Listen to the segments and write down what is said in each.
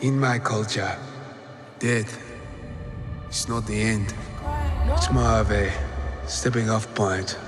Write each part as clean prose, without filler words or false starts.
In my culture, death is not the end. It's more of a stepping off point.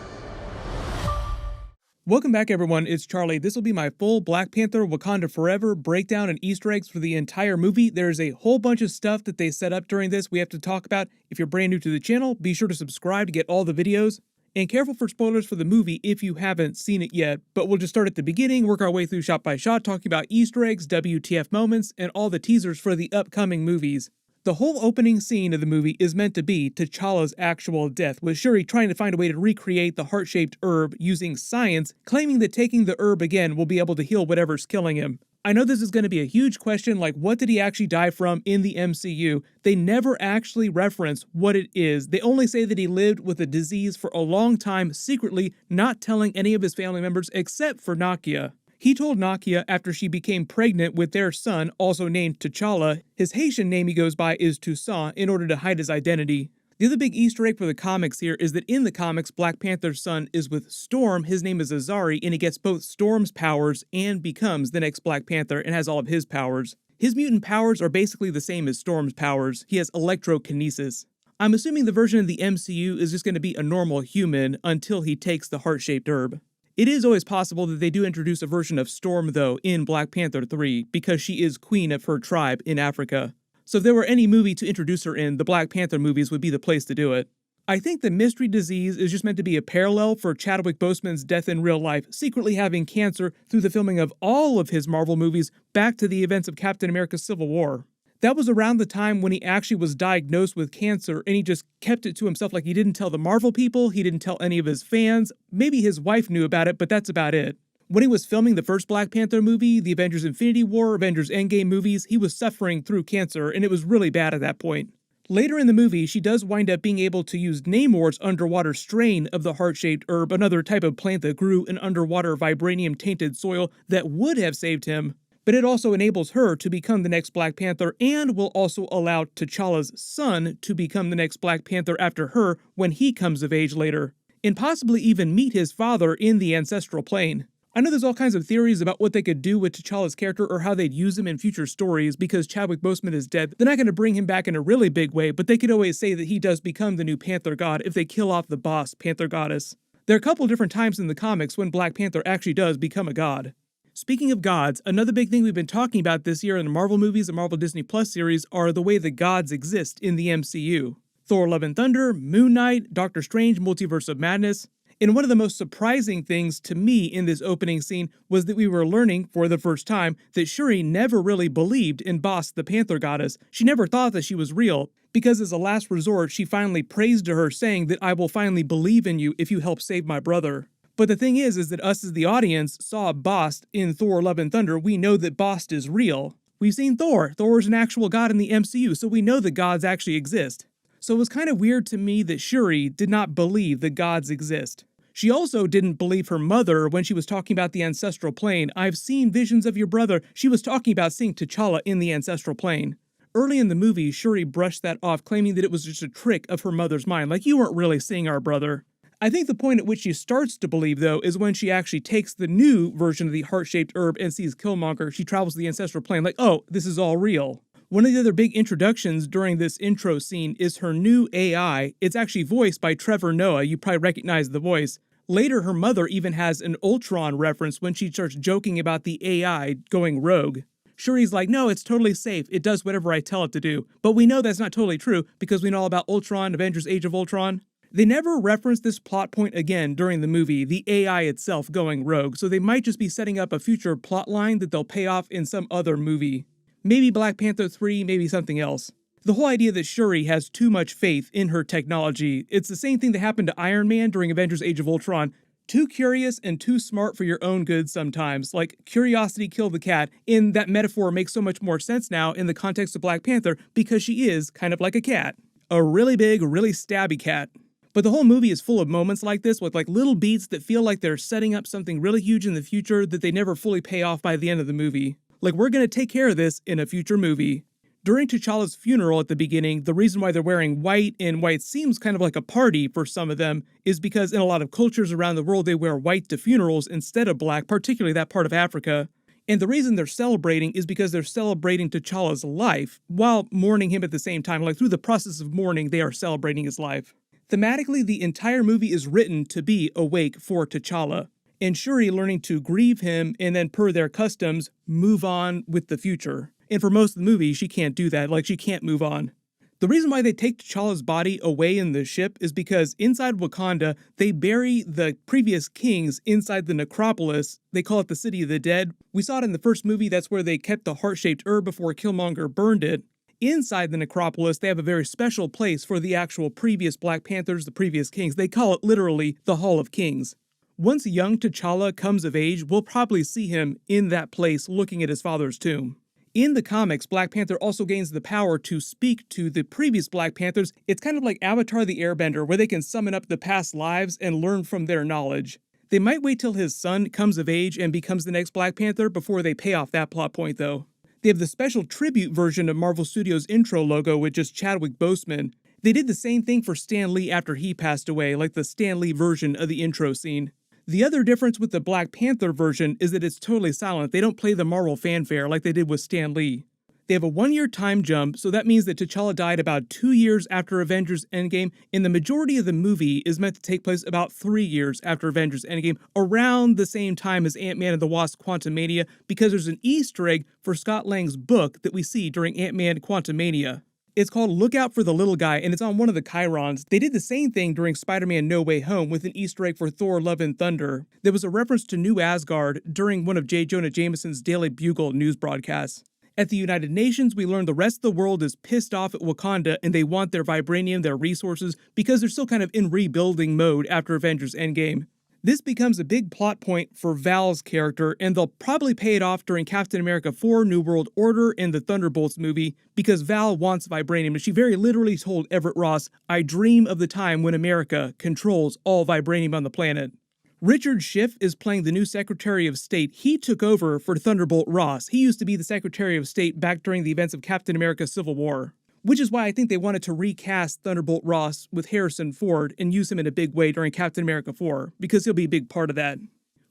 Welcome back, everyone. It's Charlie. This will be my full Black Panther Wakanda Forever breakdown and Easter eggs for the entire movie. There's a whole bunch of stuff that they set up during this we have to talk about. If you're brand new to the channel, be sure to subscribe to get all the videos. And careful for spoilers for the movie if you haven't seen it yet, but we'll just start at the beginning, work our way through shot by shot, talking about Easter eggs, WTF moments, and all the teasers for the upcoming movies. The whole opening scene of the movie is meant to be T'Challa's actual death, with Shuri trying to find a way to recreate the heart-shaped herb using science, claiming that taking the herb again will be able to heal whatever's killing him. I know this is going to be a huge question, like what did he actually die from in the MCU? They never actually reference what it is. They only say that he lived with a disease for a long time secretly, not telling any of his family members except for Nakia. He told Nakia after she became pregnant with their son, also named T'Challa. His Haitian name he goes by is Toussaint, in order to hide his identity. The other big Easter egg for the comics here is that in the comics, Black Panther's son is with Storm. His name is Azari, and he gets both Storm's powers and becomes the next Black Panther and has all of his powers. His mutant powers are basically the same as Storm's powers. He has electrokinesis. I'm assuming the version of the MCU is just going to be a normal human until he takes the heart-shaped herb. It is always possible that they do introduce a version of Storm, though, in Black Panther 3, because she is queen of her tribe in Africa. So if there were any movie to introduce her in, the Black Panther movies would be the place to do it. I think the mystery disease is just meant to be a parallel for Chadwick Boseman's death in real life, secretly having cancer through the filming of all of his Marvel movies back to the events of Captain America Civil War. That was around the time when he actually was diagnosed with cancer, and he just kept it to himself. Like, he didn't tell the Marvel people, he didn't tell any of his fans. Maybe his wife knew about it, but that's about it. When he was filming the first Black Panther movie, the Avengers Infinity War, Avengers Endgame movies, he was suffering through cancer, and it was really bad at that point. Later in the movie, she does wind up being able to use Namor's underwater strain of the heart-shaped herb, another type of plant that grew in underwater vibranium-tainted soil that would have saved him. But it also enables her to become the next Black Panther and will also allow T'Challa's son to become the next Black Panther after her when he comes of age later, and possibly even meet his father in the ancestral plane. I know there's all kinds of theories about what they could do with T'Challa's character or how they'd use him in future stories because Chadwick Boseman is dead. They're not going to bring him back in a really big way, but they could always say that he does become the new Panther God if they kill off the boss, Panther Goddess. There are a couple different times in the comics when Black Panther actually does become a god. Speaking of gods, another big thing we've been talking about this year in the Marvel movies and Marvel Disney Plus series are the way the gods exist in the MCU. Thor Love and Thunder, Moon Knight, Doctor Strange, Multiverse of Madness. And one of the most surprising things to me in this opening scene was that we were learning, for the first time, that Shuri never really believed in Bast, the Panther Goddess. She never thought that she was real, because as a last resort, she finally prays to her, saying that I will finally believe in you if you help save my brother. But the thing is that us as the audience saw Bast in Thor Love and Thunder. We know that Bast is real. We've seen Thor. Thor is an actual god in the MCU, so we know that gods actually exist. So it was kind of weird to me that Shuri did not believe that gods exist. She also didn't believe her mother when she was talking about the ancestral plane. I've seen visions of your brother. She was talking about seeing T'Challa in the ancestral plane. Early in the movie, Shuri brushed that off, claiming that it was just a trick of her mother's mind, like, you weren't really seeing our brother. I think the point at which she starts to believe, though, is when she actually takes the new version of the heart-shaped herb and sees Killmonger. She travels to the ancestral plane like, oh, this is all real. One of the other big introductions during this intro scene is her new AI. It's actually voiced by Trevor Noah. You probably recognize the voice. Later, her mother even has an Ultron reference when she starts joking about the AI going rogue. Shuri's like, no, it's totally safe. It does whatever I tell it to do. But we know that's not totally true because we know all about Ultron, Avengers Age of Ultron. They never reference this plot point again during the movie, the AI itself going rogue, so they might just be setting up a future plot line that they'll pay off in some other movie. Maybe Black Panther 3, maybe something else. The whole idea that Shuri has too much faith in her technology, it's the same thing that happened to Iron Man during Avengers Age of Ultron. Too curious and too smart for your own good sometimes, like curiosity killed the cat, and that metaphor makes so much more sense now in the context of Black Panther because she is kind of like a cat. A really big, really stabby cat. But the whole movie is full of moments like this with like little beats that feel like they're setting up something really huge in the future that they never fully pay off by the end of the movie. Like, we're gonna take care of this in a future movie. During T'Challa's funeral at the beginning, the reason why they're wearing white, and why it seems kind of like a party for some of them, is because in a lot of cultures around the world they wear white to funerals instead of black, particularly that part of Africa. And the reason they're celebrating is because they're celebrating T'Challa's life, while mourning him at the same time. Like, through the process of mourning, they are celebrating his life. Thematically, the entire movie is written to be a wake for T'Challa, and Shuri learning to grieve him and then, per their customs, move on with the future. And for most of the movie, she can't do that. Like, she can't move on. The reason why they take T'Challa's body away in the ship is because inside Wakanda, they bury the previous kings inside the necropolis. They call it the City of the Dead. We saw it in the first movie. That's where they kept the heart-shaped herb before Killmonger burned it. Inside the necropolis, they have a very special place for the actual previous Black Panthers, the previous kings. They call it literally the Hall of Kings. Once young T'Challa comes of age, we'll probably see him in that place looking at his father's tomb. In the comics, Black Panther also gains the power to speak to the previous Black Panthers. It's kind of like Avatar the Airbender, where they can summon up the past lives and learn from their knowledge. They might wait till his son comes of age and becomes the next Black Panther before they pay off that plot point, though. They have the special tribute version of Marvel Studios' intro logo with just Chadwick Boseman. They did the same thing for Stan Lee after he passed away, like the Stan Lee version of the intro scene. The other difference with the Black Panther version is that it's totally silent. They don't play the Marvel fanfare like they did with Stan Lee. They have a 1-year time jump, so that means that T'Challa died about 2 years after Avengers Endgame, and the majority of the movie is meant to take place about 3 years after Avengers Endgame, around the same time as Ant-Man and the Wasp Quantumania, because there's an Easter egg for Scott Lang's book that we see during Ant-Man Quantumania. It's called Look Out for the Little Guy, and it's on one of the Chyrons. They did the same thing during Spider-Man No Way Home with an Easter egg for Thor Love and Thunder. There was a reference to New Asgard during one of J. Jonah Jameson's Daily Bugle news broadcasts. At the United Nations, we learned the rest of the world is pissed off at Wakanda and they want their vibranium, their resources, because they're still kind of in rebuilding mode after Avengers Endgame. This becomes a big plot point for Val's character, and they'll probably pay it off during Captain America 4 New World Order and the Thunderbolts movie, because Val wants vibranium, and she very literally told Everett Ross, "I dream of the time when America controls all vibranium on the planet." Richard Schiff is playing the new Secretary of State. He took over for Thunderbolt Ross. He used to be the Secretary of State back during the events of Captain America Civil War. Which is why I think they wanted to recast Thunderbolt Ross with Harrison Ford and use him in a big way during Captain America 4, because he'll be a big part of that.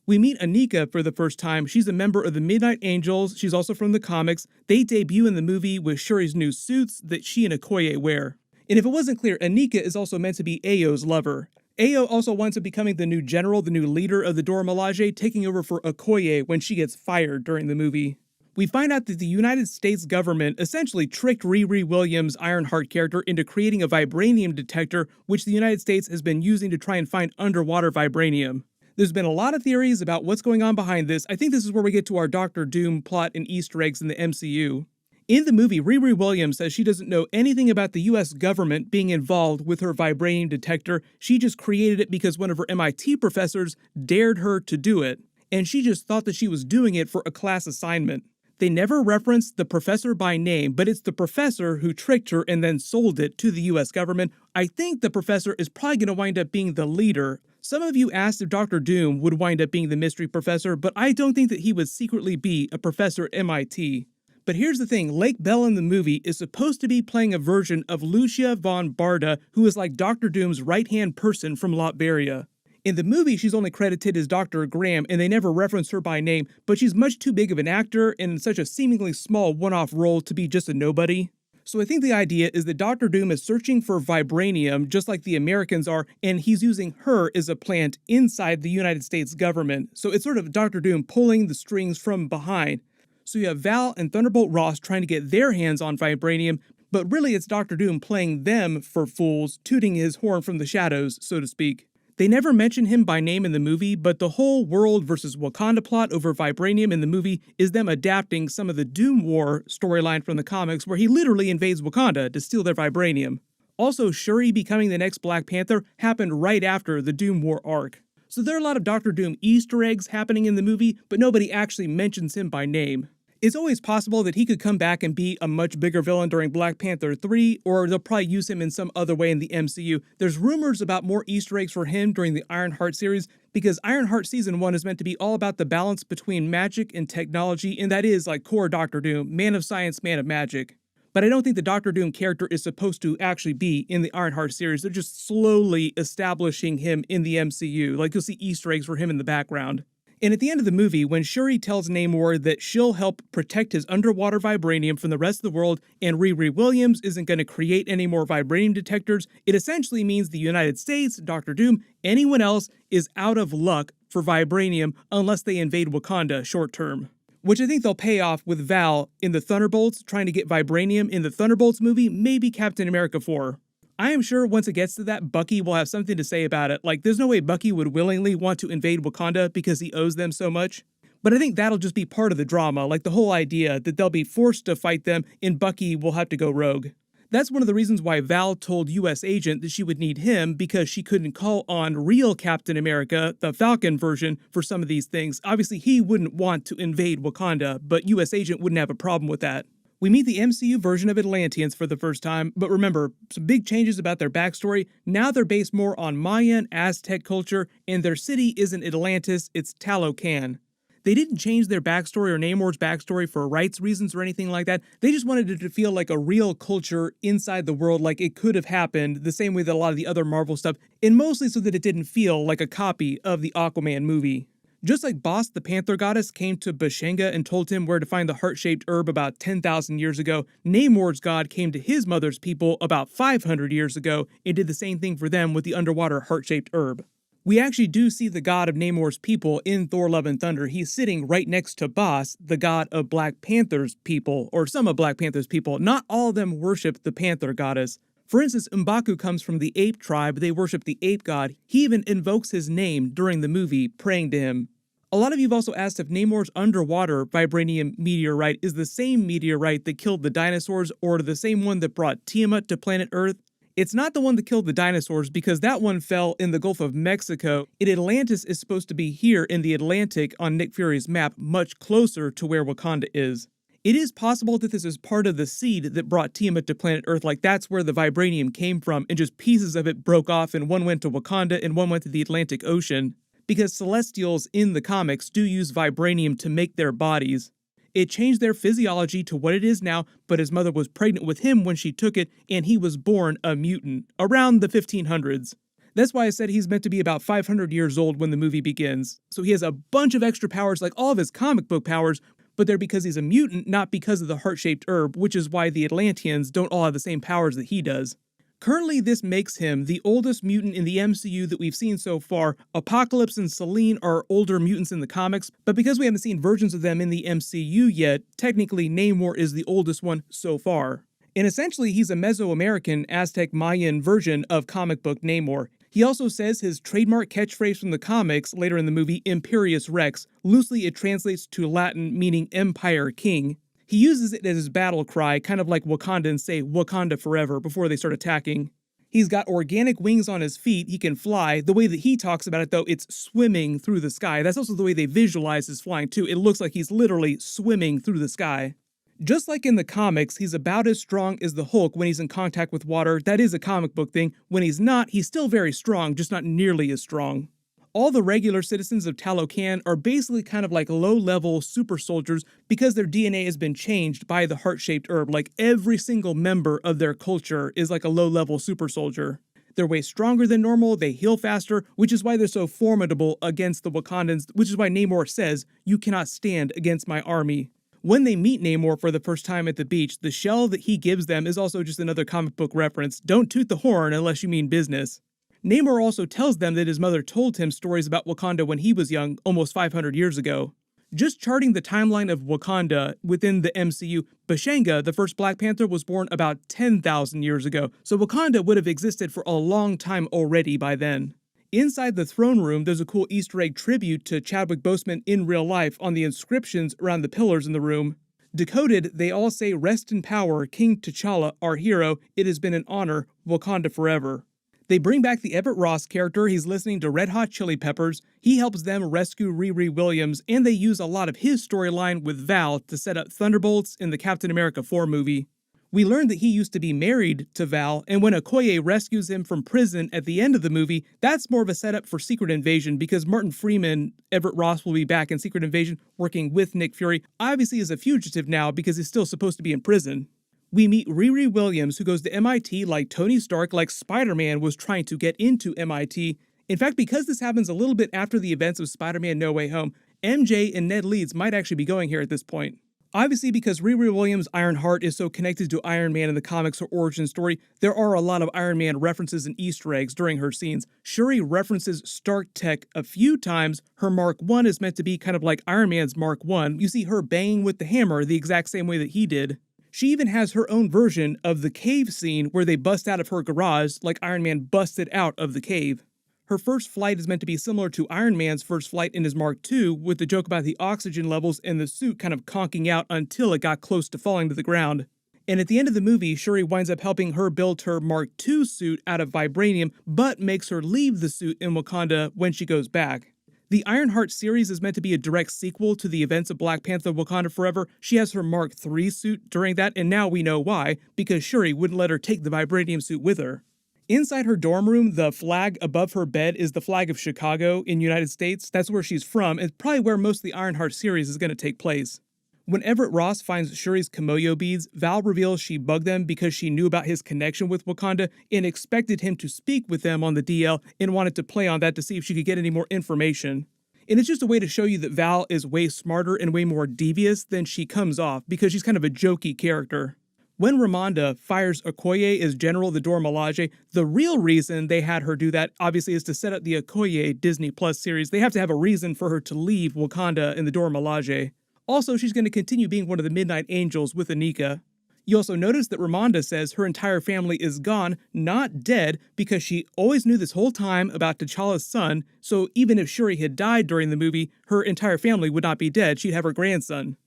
We meet Anika for the first time. She's a member of the Midnight Angels. She's also from the comics. They debut in the movie with Shuri's new suits that she and Okoye wear. And if it wasn't clear, Anika is also meant to be Ayo's lover. Ayo also winds up becoming the new general, the new leader of the Dora Milaje, taking over for Okoye when she gets fired during the movie. We find out that the United States government essentially tricked Riri Williams' Ironheart character into creating a vibranium detector, which the United States has been using to try and find underwater vibranium. There's been a lot of theories about what's going on behind this. I think this is where we get to our Doctor Doom plot and Easter eggs in the MCU. In the movie, Riri Williams says she doesn't know anything about the US government being involved with her vibranium detector. She just created it because one of her MIT professors dared her to do it, and she just thought that she was doing it for a class assignment. They never reference the professor by name, but it's the professor who tricked her and then sold it to the US government. I think the professor is probably going to wind up being the leader. Some of you asked if Doctor Doom would wind up being the mystery professor, but I don't think that he would secretly be a professor at MIT. But here's the thing, Lake Bell in the movie is supposed to be playing a version of Lucia von Barda, who is like Doctor Doom's right-hand person from Latveria. In the movie, she's only credited as Dr. Graham, and they never reference her by name, but she's much too big of an actor and in such a seemingly small one-off role to be just a nobody. So I think the idea is that Doctor Doom is searching for vibranium, just like the Americans are, and he's using her as a plant inside the United States government. So it's sort of Doctor Doom pulling the strings from behind. So you have Val and Thunderbolt Ross trying to get their hands on vibranium, but really it's Doctor Doom playing them for fools, tooting his horn from the shadows, so to speak. They never mention him by name in the movie, but the whole world versus Wakanda plot over vibranium in the movie is them adapting some of the Doom War storyline from the comics, where he literally invades Wakanda to steal their vibranium. Also, Shuri becoming the next Black Panther happened right after the Doom War arc. So there are a lot of Doctor Doom Easter eggs happening in the movie, but nobody actually mentions him by name. It's always possible that he could come back and be a much bigger villain during Black Panther 3, or they'll probably use him in some other way in the MCU. There's rumors about more Easter eggs for him during the Ironheart series, because Ironheart Season 1 is meant to be all about the balance between magic and technology, and that is like core Doctor Doom, man of science, man of magic. But I don't think the Doctor Doom character is supposed to actually be in the Ironheart series. They're just slowly establishing him in the MCU, like you'll see Easter eggs for him in the background. And at the end of the movie, when Shuri tells Namor that she'll help protect his underwater vibranium from the rest of the world and Riri Williams isn't going to create any more vibranium detectors, it essentially means the United States, Doctor Doom, anyone else is out of luck for vibranium unless they invade Wakanda short term. Which I think they'll pay off with Val in the Thunderbolts trying to get vibranium in the Thunderbolts movie, maybe Captain America 4. I am sure once it gets to that, Bucky will have something to say about it. Like, there's no way Bucky would willingly want to invade Wakanda because he owes them so much. But I think that'll just be part of the drama, like the whole idea that they'll be forced to fight them and Bucky will have to go rogue. That's one of the reasons why Val told US Agent that she would need him, because she couldn't call on real Captain America, the Falcon version, for some of these things. Obviously, he wouldn't want to invade Wakanda, but US Agent wouldn't have a problem with that. We meet the MCU version of Atlanteans for the first time, but remember, some big changes about their backstory. Now they're based more on Mayan Aztec culture, and their city isn't Atlantis, it's Talocan. They didn't change their backstory or Namor's backstory for rights reasons or anything like that. They just wanted it to feel like a real culture inside the world, like it could have happened the same way that a lot of the other Marvel stuff, and mostly so that it didn't feel like a copy of the Aquaman movie. Just like Bast the Panther Goddess came to Bashenga and told him where to find the heart-shaped herb about 10,000 years ago, Namor's god came to his mother's people about 500 years ago and did the same thing for them with the underwater heart-shaped herb. We actually do see the god of Namor's people in Thor Love and Thunder. He's sitting right next to Bast, the god of Black Panther's people, or some of Black Panther's people. Not all of them worship the Panther Goddess. For instance, M'Baku comes from the ape tribe. They worship the ape god. He even invokes his name during the movie, praying to him. A lot of you have also asked if Namor's underwater vibranium meteorite is the same meteorite that killed the dinosaurs or the same one that brought Tiamat to planet Earth. It's not the one that killed the dinosaurs because that one fell in the Gulf of Mexico, and Atlantis is supposed to be here in the Atlantic on Nick Fury's map, much closer to where Wakanda is. It is possible that this is part of the seed that brought Tiamat to planet Earth, like that's where the vibranium came from, and just pieces of it broke off and one went to Wakanda and one went to the Atlantic Ocean. Because Celestials in the comics do use vibranium to make their bodies. It changed their physiology to what it is now, but his mother was pregnant with him when she took it, and he was born a mutant, around the 1500s. That's why I said he's meant to be about 500 years old when the movie begins. So he has a bunch of extra powers like all of his comic book powers, but they're because he's a mutant, not because of the heart-shaped herb, which is why the Atlanteans don't all have the same powers that he does. Currently, this makes him the oldest mutant in the MCU that we've seen so far. Apocalypse and Selene are older mutants in the comics, but because we haven't seen versions of them in the MCU yet, technically Namor is the oldest one so far. And essentially, he's a Mesoamerican Aztec Mayan version of comic book Namor. He also says his trademark catchphrase from the comics later in the movie, Imperius Rex. Loosely, it translates to Latin meaning Empire King. He uses it as his battle cry, kind of like Wakandans say Wakanda forever before they start attacking. He's got organic wings on his feet, he can fly. The way that he talks about it though, it's swimming through the sky. That's also the way they visualize his flying too. It looks like he's literally swimming through the sky. Just like in the comics, he's about as strong as the Hulk when he's in contact with water. That is a comic book thing. When he's not, he's still very strong, just not nearly as strong. All the regular citizens of Talocan are basically kind of like low-level super soldiers because their DNA has been changed by the heart-shaped herb. Like every single member of their culture is like a low-level super soldier. They're way stronger than normal, they heal faster, which is why they're so formidable against the Wakandans, which is why Namor says, "You cannot stand against my army." When they meet Namor for the first time at the beach, the shell that he gives them is also just another comic book reference. Don't toot the horn unless you mean business. Namor also tells them that his mother told him stories about Wakanda when he was young, almost 500 years ago. Just charting the timeline of Wakanda within the MCU, Bashenga, the first Black Panther, was born about 10,000 years ago, so Wakanda would have existed for a long time already by then. Inside the throne room, there's a cool Easter egg tribute to Chadwick Boseman in real life on the inscriptions around the pillars in the room. Decoded, they all say, "Rest in power, King T'Challa, our hero. It has been an honor, Wakanda forever." They bring back the Everett Ross character. He's listening to Red Hot Chili Peppers. He helps them rescue Riri Williams, and they use a lot of his storyline with Val to set up Thunderbolts in the Captain America 4 movie. We learned that he used to be married to Val, and when Okoye rescues him from prison at the end of the movie, that's more of a setup for Secret Invasion because Martin Freeman, Everett Ross, will be back in Secret Invasion working with Nick Fury, obviously as a fugitive now because he's still supposed to be in prison. We meet Riri Williams, who goes to MIT like Tony Stark, like Spider-Man was trying to get into MIT. In fact, because this happens a little bit after the events of Spider-Man No Way Home, MJ and Ned Leeds might actually be going here at this point. Obviously, because Riri Williams' Ironheart is so connected to Iron Man in the comics or origin story, there are a lot of Iron Man references and Easter eggs during her scenes. Shuri references Stark Tech a few times. Her Mark I is meant to be kind of like Iron Man's Mark I. You see her banging with the hammer the exact same way that he did. She even has her own version of the cave scene where they bust out of her garage like Iron Man busted out of the cave. Her first flight is meant to be similar to Iron Man's first flight in his Mark II, with the joke about the oxygen levels and the suit kind of conking out until it got close to falling to the ground. And at the end of the movie, Shuri winds up helping her build her Mark II suit out of vibranium, but makes her leave the suit in Wakanda when she goes back. The Ironheart series is meant to be a direct sequel to the events of Black Panther Wakanda Forever. She has her Mark III suit during that, and now we know why, because Shuri wouldn't let her take the vibranium suit with her. Inside her dorm room, the flag above her bed is the flag of Chicago in the United States. That's where she's from, and probably where most of the Ironheart series is going to take place. When Everett Ross finds Shuri's Kimoyo beads, Val reveals she bugged them because she knew about his connection with Wakanda and expected him to speak with them on the DL and wanted to play on that to see if she could get any more information. And it's just a way to show you that Val is way smarter and way more devious than she comes off because she's kind of a jokey character. When Ramonda fires Okoye as General of the Dora Milaje, the real reason they had her do that, obviously, is to set up the Okoye Disney Plus series. They have to have a reason for her to leave Wakanda and the Dora Milaje. Also, she's going to continue being one of the Midnight Angels with Anika. You also notice that Ramonda says her entire family is gone, not dead, because she always knew this whole time about T'Challa's son, so even if Shuri had died during the movie, her entire family would not be dead, she'd have her grandson.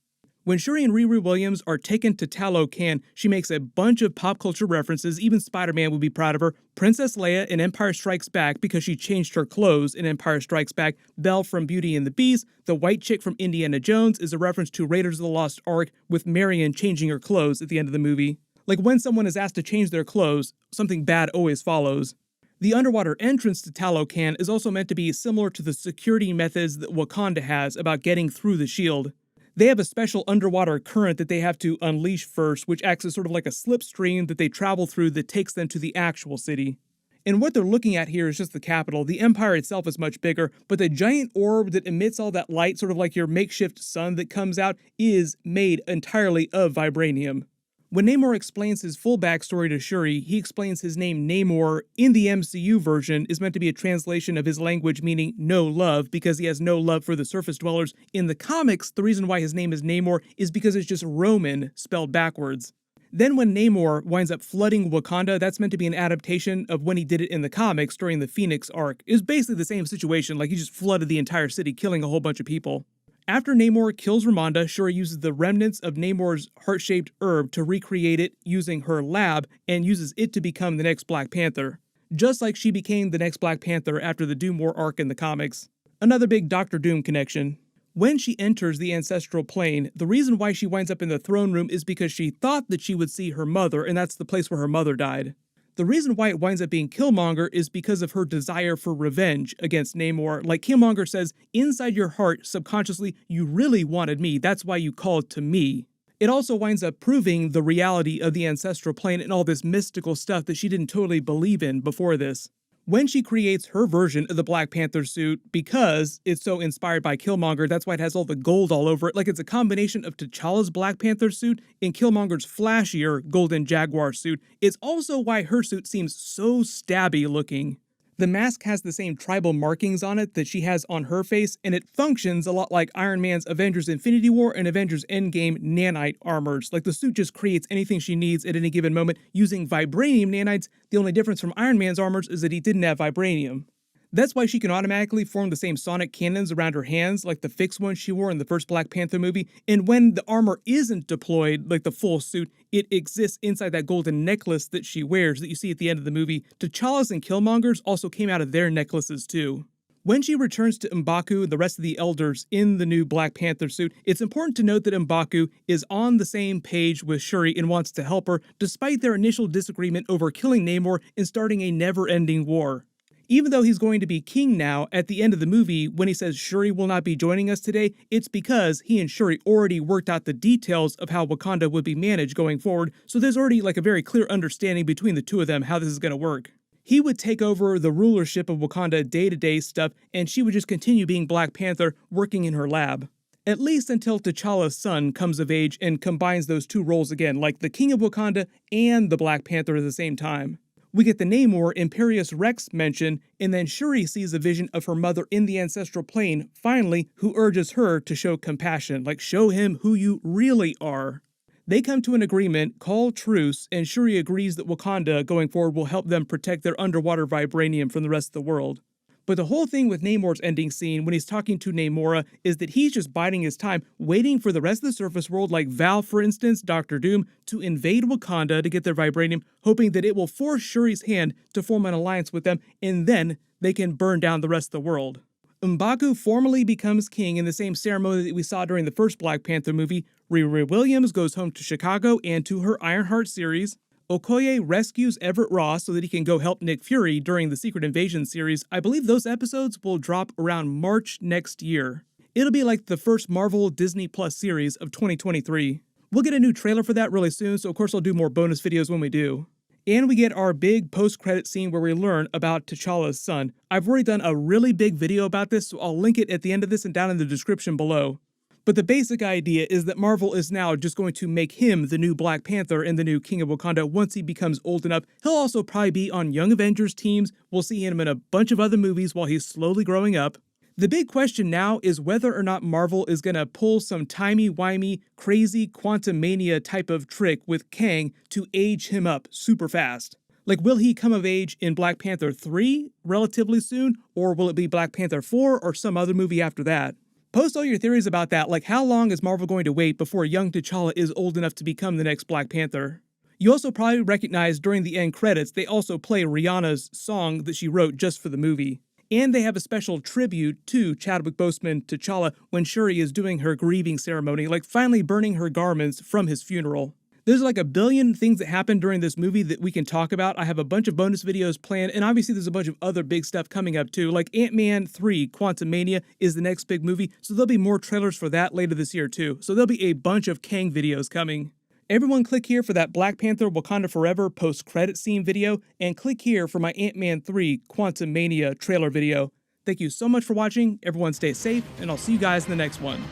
When Shuri and Riri Williams are taken to Talokan, she makes a bunch of pop culture references, even Spider-Man would be proud of her. Princess Leia in Empire Strikes Back because she changed her clothes in Empire Strikes Back. Belle from Beauty and the Beast. The white chick from Indiana Jones is a reference to Raiders of the Lost Ark with Marion changing her clothes at the end of the movie. Like when someone is asked to change their clothes, something bad always follows. The underwater entrance to Talokan is also meant to be similar to the security methods that Wakanda has about getting through the shield. They have a special underwater current that they have to unleash first, which acts as sort of like a slipstream that they travel through that takes them to the actual city. And what they're looking at here is just the capital. The Empire itself is much bigger, but the giant orb that emits all that light, sort of like your makeshift sun that comes out, is made entirely of vibranium. When Namor explains his full backstory to Shuri, he explains his name Namor in the MCU version is meant to be a translation of his language meaning no love because he has no love for the surface dwellers. In the comics, the reason why his name is Namor is because it's just Roman spelled backwards. Then when Namor winds up flooding Wakanda, that's meant to be an adaptation of when he did it in the comics during the Phoenix arc. It was basically the same situation, like he just flooded the entire city, killing a whole bunch of people. After Namor kills Ramonda, Shuri uses the remnants of Namor's heart-shaped herb to recreate it using her lab and uses it to become the next Black Panther. Just like she became the next Black Panther after the Doom War arc in the comics. Another big Doctor Doom connection. When she enters the ancestral plane, the reason why she winds up in the throne room is because she thought that she would see her mother, and that's the place where her mother died. The reason why it winds up being Killmonger is because of her desire for revenge against Namor. Like Killmonger says, inside your heart, subconsciously, you really wanted me. That's why you called to me. It also winds up proving the reality of the ancestral plane and all this mystical stuff that she didn't totally believe in before this. When she creates her version of the Black Panther suit, because it's so inspired by Killmonger, that's why it has all the gold all over it, like it's a combination of T'Challa's Black Panther suit and Killmonger's flashier Golden Jaguar suit. It's also why her suit seems so stabby looking. The mask has the same tribal markings on it that she has on her face, and it functions a lot like Iron Man's Avengers Infinity War and Avengers Endgame nanite armors. Like the suit just creates anything she needs at any given moment using vibranium nanites. The only difference from Iron Man's armors is that he didn't have vibranium. That's why she can automatically form the same sonic cannons around her hands like the fixed ones she wore in the first Black Panther movie, and when the armor isn't deployed like the full suit, it exists inside that golden necklace that she wears that you see at the end of the movie. T'Challa's and Killmonger's also came out of their necklaces too. When she returns to M'Baku and the rest of the elders in the new Black Panther suit, it's important to note that M'Baku is on the same page with Shuri and wants to help her, despite their initial disagreement over killing Namor and starting a never-ending war. Even though he's going to be king now, at the end of the movie, when he says Shuri will not be joining us today, it's because he and Shuri already worked out the details of how Wakanda would be managed going forward, so there's already like a very clear understanding between the two of them how this is going to work. He would take over the rulership of Wakanda day-to-day stuff, and she would just continue being Black Panther, working in her lab. At least until T'Challa's son comes of age and combines those two roles again, like the King of Wakanda and the Black Panther at the same time. We get the Namor Imperious Rex mention, and then Shuri sees a vision of her mother in the ancestral plane, finally, who urges her to show compassion, like show him who you really are. They come to an agreement, call truce, and Shuri agrees that Wakanda going forward will help them protect their underwater vibranium from the rest of the world. But the whole thing with Namor's ending scene when he's talking to Namora is that he's just biding his time, waiting for the rest of the surface world, like Val for instance, Doctor Doom, to invade Wakanda to get their vibranium, hoping that it will force Shuri's hand to form an alliance with them, and then they can burn down the rest of the world. M'Baku formally becomes king in the same ceremony that we saw during the first Black Panther movie. Riri Williams goes home to Chicago and to her Ironheart series. Okoye rescues Everett Ross so that he can go help Nick Fury during the Secret Invasion series. I believe those episodes will drop around March next year. It'll be like the first Marvel Disney Plus series of 2023. We'll get a new trailer for that really soon, so of course I'll do more bonus videos when we do. And we get our big post-credit scene where we learn about T'Challa's son. I've already done a really big video about this, so I'll link it at the end of this and down in the description below. But the basic idea is that Marvel is now just going to make him the new Black Panther and the new King of Wakanda once he becomes old enough. He'll also probably be on Young Avengers teams. We'll see him in a bunch of other movies while he's slowly growing up. The big question now is whether or not Marvel is going to pull some timey-wimey, crazy Quantumania type of trick with Kang to age him up super fast. Like, will he come of age in Black Panther 3 relatively soon, or will it be Black Panther 4 or some other movie after that? Post all your theories about that, like how long is Marvel going to wait before young T'Challa is old enough to become the next Black Panther? You also probably recognize during the end credits, they also play Rihanna's song that she wrote just for the movie. And they have a special tribute to Chadwick Boseman T'Challa when Shuri is doing her grieving ceremony, like finally burning her garments from his funeral. There's like a billion things that happen during this movie that we can talk about. I have a bunch of bonus videos planned, and obviously there's a bunch of other big stuff coming up too, like Ant-Man 3 Quantumania is the next big movie, so there'll be more trailers for that later this year too. So there'll be a bunch of Kang videos coming. Everyone click here for that Black Panther Wakanda Forever post-credit scene video, and click here for my Ant-Man 3 Quantumania trailer video. Thank you so much for watching, everyone stay safe, and I'll see you guys in the next one.